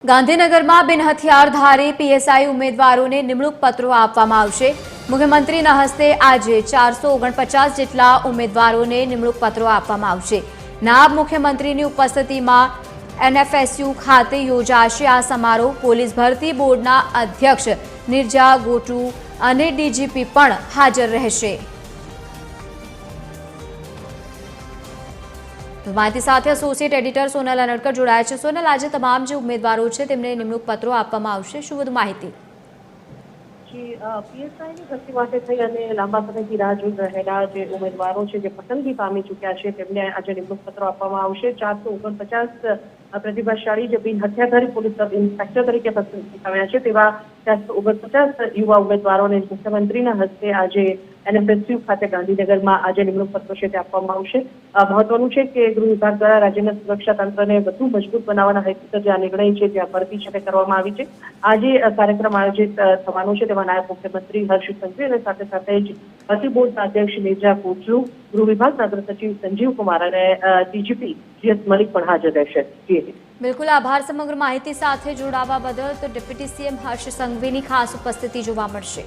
ગાંધીનગરમાં બિનહથિયારધારી પીએસઆઈ ઉમેદવારોને નિમણૂક પત્રો આપવામાં આવશે। મુખ્યમંત્રીના હસ્તે આજે 449 જેટલા ઉમેદવારોને નિમણૂક પત્રો આપવામાં આવશે। નાયબ મુખ્યમંત્રીની ઉપસ્થિતિમાં એનએફએસયુ ખાતે યોજાશે આ સમારોહ। પોલીસ ભરતી બોર્ડના અધ્યક્ષ નિરજા ગોટુ અને ડીજીપી પણ હાજર રહેશે। માહિતી સાથે એસોસિએટ એડિટર સોનલ અનડકર જોડાયા છે। સોનલ, આજે તમામ જે ઉમેદવારો છે તેમને નિમણૂક પત્રો આપવામાં આવશે, શું વધુ માહિતી? પીએસઆઈની ભરતી માટે થઈ અને લાંબા સમયથી રાહ જોઈ રહેલા જે ઉમેદવારો છે જે પસંદગી પામી ચૂક્યા છે તેમને આજે નિમણૂક પત્રો આપવામાં આવશે। 449 પ્રતિભાશાળી જે બિન હથિયારધારી પોલીસ સબ ઇન્સ્પેક્ટર તરીકે પસંદગી પામ્યા છે તેવા 449 યુવા ઉમેદવારોને મુખ્યમંત્રીના હસ્તે આજે એનએફએસયુ ખાતે ગાંધીનગરમાં આજે નિમણૂક પત્રો છે તે આપવામાં આવશે। મહત્વનું છે કે ગૃહ વિભાગ દ્વારા રાજ્યના સુરક્ષા તંત્રને વધુ મજબૂત બનાવવાના હેતુસર જે આ નિર્ણય છે જે આ ભરતી છે તે કરવામાં આવી છે। આજે કાર્યક્રમ આયોજિત થવાનો છે તેમાં નાયબ મુખ્યમંત્રી હર્ષ સંઘવી અને સાથે સાથે જ ભરતી બોર્ડના અધ્યક્ષ નિરજા કોટલુ, ગૃહ વિભાગના અગ્ર સચિવ સંજીવ કુમાર અને ડીજીપી જીએસ મલિક પણ હાજર રહેશે। બિલકુલ, આભાર સમગ્ર માહિતી સાથે જોડાવા બદલ। તો ડેપ્યુટી સીએમ હર્ષ સંઘવીની ખાસ ઉપસ્થિતિ જોવા મળશે।